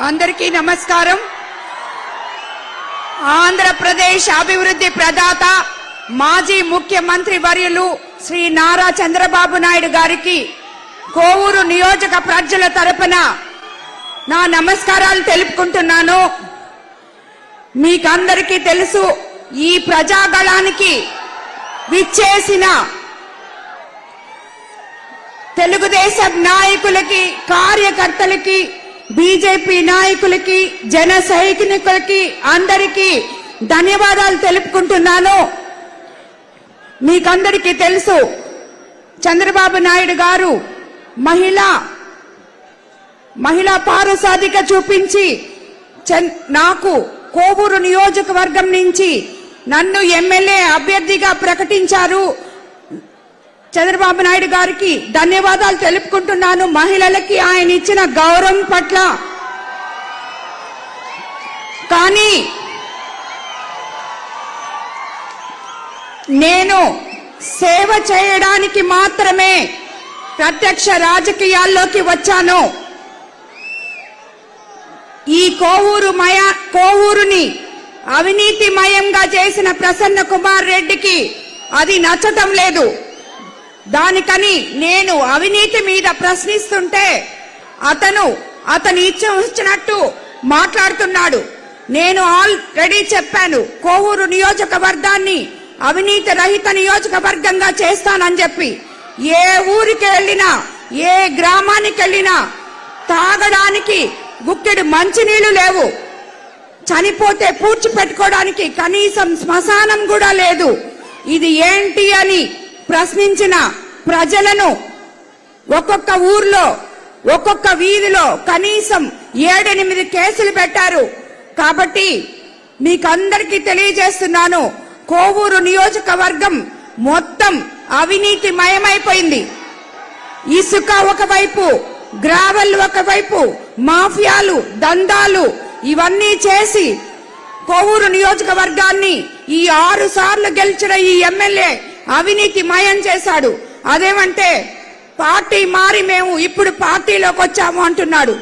అందరికీ నమస్కారం. ఆంధ్రప్రదేశ్ అభివృద్ధి ప్రదాత మాజీ ముఖ్యమంత్రి వర్యులు శ్రీ నారా చంద్రబాబు నాయుడు గారికి కోవూరు నియోజక ప్రజల తరపున నా నమస్కారాలు తెలుపుకుంటున్నాను. మీకందరికీ తెలుసు, ఈ ప్రజాగళానికి విచ్చేసిన తెలుగుదేశం నాయకులకి, కార్యకర్తలకి, బీజేపీ నాయకులకి, జన సైనికులకి అందరికీ ధన్యవాదాలు తెలుపుకుంటున్నాను. మీకందరికీ తెలుసు, చంద్రబాబు నాయుడు గారు మహిళా పారసాధిక చూపించి నాకు కోవూరు నియోజకవర్గం నుంచి నన్ను ఎమ్మెల్యే అభ్యర్థిగా ప్రకటించారు. చంద్రబాబు నాయుడు గారికి ధన్యవాదాలు తెలుపుకుంటున్నాను. మహిళలకి ఆయన ఇచ్చిన గౌరవం పట్ల. కానీ నేను సేవ చేయడానికి మాత్రమే ప్రత్యక్ష రాజకీయాల్లోకి వచ్చాను. ఈ కోవూరుని అవినీతిమయంగా చేసిన ప్రసన్న కుమార్ రెడ్డికి అది నచ్చటం లేదు. దానికని నేను అవినీతి మీద ప్రశ్నిస్తుంటే అతను ఇచ్చినట్టు మాట్లాడుతున్నాడు. నేను ఆల్రెడీ చెప్పాను, కోవూరు నియోజకవర్గాన్ని అవినీతి రహిత నియోజకవర్గంగా చేస్తానని చెప్పి. ఏ ఊరికి వెళ్ళినా, ఏ గ్రామానికి వెళ్ళినా తాగడానికి గుక్కెడు మంచినీళ్లు లేవు. చనిపోతే పూడ్చిపెట్టుకోవడానికి కనీసం శ్మశానం కూడా లేదు. ఇది ఏంటి అని ప్రశ్నించిన ప్రజలను ఒక్కొక్క ఊర్లో, ఒక్కొక్క వీధిలో కనీసం 7-8 కేసులు పెట్టారు. కాబట్టి మీకందరికీ తెలియజేస్తున్నాను, కోవూరు నియోజకవర్గం మొత్తం అవినీతి మయమైపోయింది. ఇసుక ఒకవైపు, గ్రావెల్ ఒకవైపు, మాఫియాలు, దందాలు ఇవన్నీ చేసి కోవూరు నియోజకవర్గాన్ని ఈ 6 సార్లు గెలిచిన ఈ ఎమ్మెల్యే అవినీతి మయం చేశాడు. అదేమంటే పార్టీ మారి మేము ఇప్పుడు పార్టీలోకి వచ్చాము అంటున్నాడు.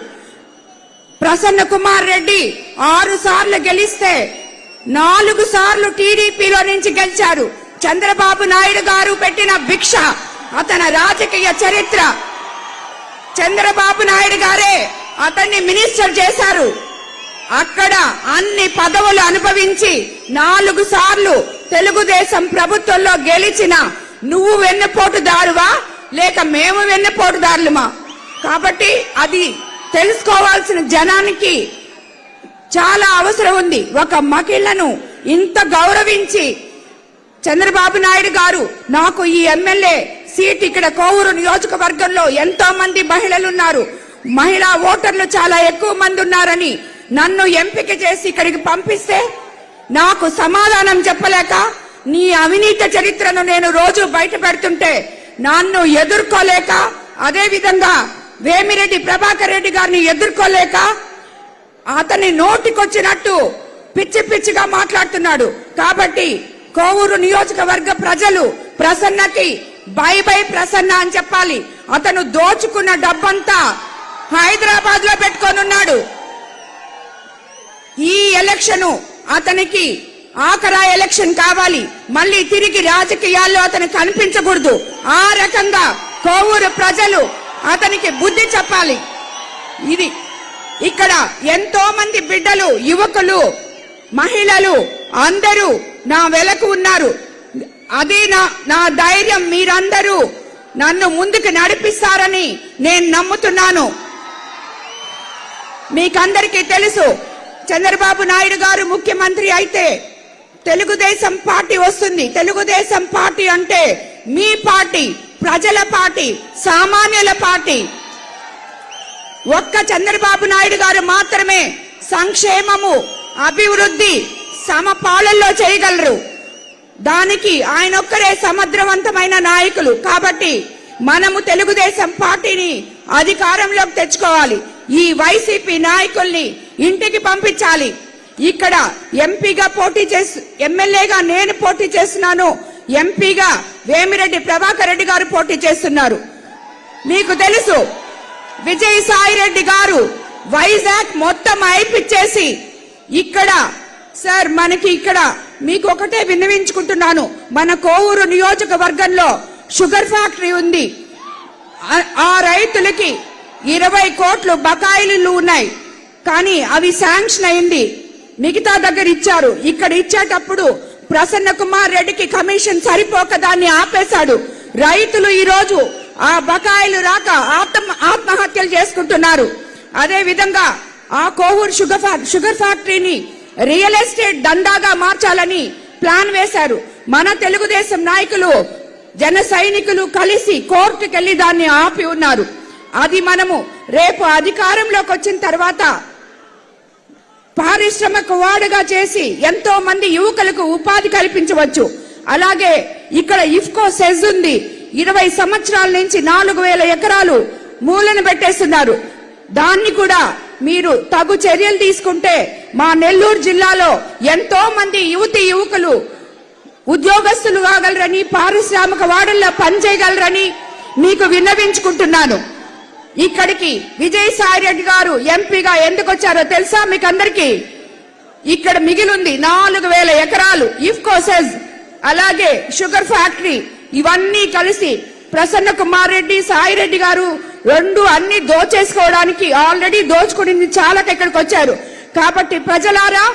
ప్రసన్న కుమార్ రెడ్డి 6 సార్లు గెలిస్తే 4 సార్లు టీడీపీలో నుంచి గెలిచారు. చంద్రబాబు నాయుడు గారు పెట్టిన భిక్ష అతని రాజకీయ చరిత్ర. చంద్రబాబు నాయుడు గారే అతన్ని మినిస్టర్ చేశారు. అక్కడ అన్ని పదవులు అనుభవించి 4 సార్లు తెలుగుదేశం ప్రభుత్వంలో గెలిచిన నువ్వు వెన్నుపోటుదారువా లేక మేము వెన్నుపోటుదారులమా? కాబట్టి అది తెలుసుకోవాల్సిన జనానికి చాలా అవసరం ఉంది. ఒక మహిళను ఇంత గౌరవించి చంద్రబాబు నాయుడు గారు నాకు ఈ ఎమ్మెల్యే సీట్ ఇక్కడ కోవూరు నియోజకవర్గంలో ఎంతో మంది మహిళలు ఉన్నారు, మహిళా ఓటర్లు చాలా ఎక్కువ మంది ఉన్నారని నన్ను ఎంపిక చేసి ఇక్కడికి పంపిస్తే నాకు సమాధానం చెప్పలేక నీ అవినీతి చరిత్రను నేను రోజు బయట పెడుతుంటే నన్ను ఎదుర్కోలేక, అదే విధంగా వేమిరెడ్డి ప్రభాకర్ రెడ్డి గారిని ఎదుర్కోలేక అతని నోటికొచ్చినట్టు పిచ్చి పిచ్చిగా మాట్లాడుతున్నాడు. కాబట్టి కోవూరు నియోజకవర్గ ప్రజలు ప్రసన్నకి బై బై ప్రసన్న అని చెప్పాలి. అతను దోచుకున్న డబ్బంతా హైదరాబాద్ లో పెట్టుకొనున్నాడు. ఈ ఎలక్షన్ అతనికి ఆఖరా ఎలక్షన్ కావాలి. మళ్ళీ తిరిగి రాజకీయాల్లో అతను కనిపించకూడదు. ఆ రకంగా కోవూరు ప్రజలు అతనికి బుద్ధి చెప్పాలి. ఇది ఇక్కడ ఎంతో మంది బిడ్డలు, యువకులు, మహిళలు అందరూ నా వెలకు ఉన్నారు. అదే నా ధైర్యం. మీరందరూ నన్ను ముందుకు నడిపిస్తారని నేను నమ్ముతున్నాను. మీకందరికీ తెలుసు, చంద్రబాబు నాయుడు గారు ముఖ్యమంత్రి అయితే తెలుగుదేశం పార్టీ వస్తుంది. తెలుగుదేశం పార్టీ అంటే మీ పార్టీ, ప్రజల పార్టీ, సామాన్యుల పార్టీ. ఒక్క చంద్రబాబు నాయుడు గారు మాత్రమే సంక్షేమము, అభివృద్ధి సమపాలనలో చేయగలరు. దానికి ఆయన ఒక్కరే సమర్థవంతమైన నాయకులు. కాబట్టి మనము తెలుగుదేశం పార్టీని అధికారంలోకి తెచ్చుకోవాలి. ఈ వైసీపీ నాయకుల్ని ఇంటికి పంపించాలి. ఇక్కడ ఎంపీగా ఎమ్మెల్యేగా నేను పోటీ చేస్తున్నాను, ఎంపీగా వేమిరెడ్డి ప్రభాకర్ రెడ్డి గారు పోటీ చేస్తున్నారు. మీకు తెలుసు, విజయసాయి రెడ్డి గారు వైజాగ్ మొత్తం అయిపిచ్చేసి ఇక్కడ సార్ మనకి ఇక్కడ మీకు ఒకటే విన్నవించుకుంటున్నాను, మన కోవూరు నియోజకవర్గంలో షుగర్ ఫ్యాక్టరీ ఉంది. ఆ రైతులకి 20 కోట్లు బకాయిలు ఉన్నాయి, కానీ అవి శాంక్షన్ అయింది, మిగతా దగ్గర ఇచ్చారు. ఇక్కడ ఇచ్చేటప్పుడు ప్రసన్న కుమార్ రెడ్డికి కమిషన్ సరిపోక దాన్ని ఆపేశాడు. రైతులు ఈ రోజు ఆ బకాయిలు రాక ఆత్మహత్యలు చేసుకుంటున్నారు. అదే విధంగా ఆ కోవూరు షుగర్ ఫ్యాక్టరీని రియల్ ఎస్టేట్ దందాగా మార్చాలని ప్లాన్ వేశారు. మన తెలుగుదేశం నాయకులు జన సైనికులు కలిసి కోర్టుకు వెళ్లి దాన్ని ఆపి ఉన్నారు. అది మనము రేపు అధికారంలోకి వచ్చిన తర్వాత పారిశ్రామిక వాడుగా చేసి ఎంతో మంది యువకులకు ఉపాధి కల్పించవచ్చు. అలాగే ఇక్కడ ఇఫ్కో సెజ్ ఉంది, 20 సంవత్సరాల నుంచి 4000 ఎకరాలు మూలను పెట్టేస్తున్నారు. దాన్ని కూడా మీరు తగు చర్యలు తీసుకుంటే మా నెల్లూరు జిల్లాలో ఎంతో మంది యువకులు ఉద్యోగస్తులు కాగలరని, పారిశ్రామిక వాడల్లో పనిచేయగలరని మీకు విన్నవించుకుంటున్నాను. ఇక్కడికి విజయసాయి రెడ్డి గారు ఎంపీగా ఎందుకు వచ్చారో తెలుసా మీకు అందరికీ? ఇక్కడ మిగిలింది 4000 ఎకరాలు ఇఫ్కో సెజ్, అలాగే షుగర్ ఫ్యాక్టరీ, ఇవన్నీ కలిసి ప్రసన్న కుమార్ రెడ్డి, సాయి రెడ్డి గారు రెండు అన్ని దోచేసుకోవడానికి ఆల్రెడీ దోచుకుని చాలా ఇక్కడికి వచ్చారు. కాబట్టి ప్రజలారా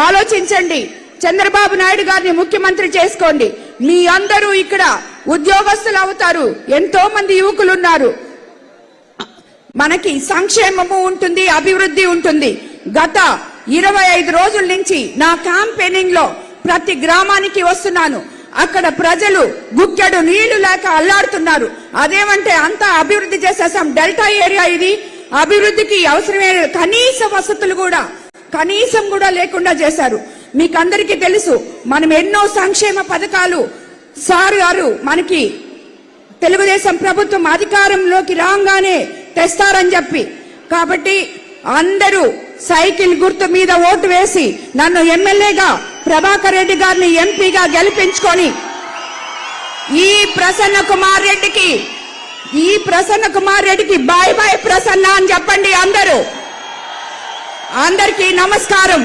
ఆలోచించండి, చంద్రబాబు నాయుడు గారిని ముఖ్యమంత్రి చేసుకోండి. మీ అందరూ ఇక్కడ ఉద్యోగస్తులు అవుతారు, ఎంతో మంది యువకులు ఉన్నారు. మనకి సంక్షేమము ఉంటుంది, అభివృద్ధి ఉంటుంది. గత 25 రోజుల నుంచి నా క్యాంపెయినింగ్ లో ప్రతి గ్రామానికి వస్తున్నాను. అక్కడ ప్రజలు గుక్కెడు నీళ్లు లేక అల్లాడుతున్నారు. అదేమంటే అంతా అభివృద్ధి చేసేసాం, డెల్టా ఏరియా ఇది, అభివృద్ధికి అవసరమైన కనీసం కూడా లేకుండా చేశారు. మీకందరికీ తెలుసు, మనం ఎన్నో సంక్షేమ పథకాలు సార్ గారు మనకి తెలుగుదేశం ప్రభుత్వం అధికారంలోకి రాగానే తెస్తారని చెప్పి. కాబట్టి అందరూ సైకిల్ గుర్తు మీద ఓటు వేసి నన్ను ఎమ్మెల్యేగా, ప్రభాకర్ రెడ్డి గారిని ఎంపీగా గెలిపించుకొని ఈ ప్రసన్న కుమార్ రెడ్డికి బాయ్ బాయ్ ప్రసన్న అని చెప్పండి. అందరికీ నమస్కారం.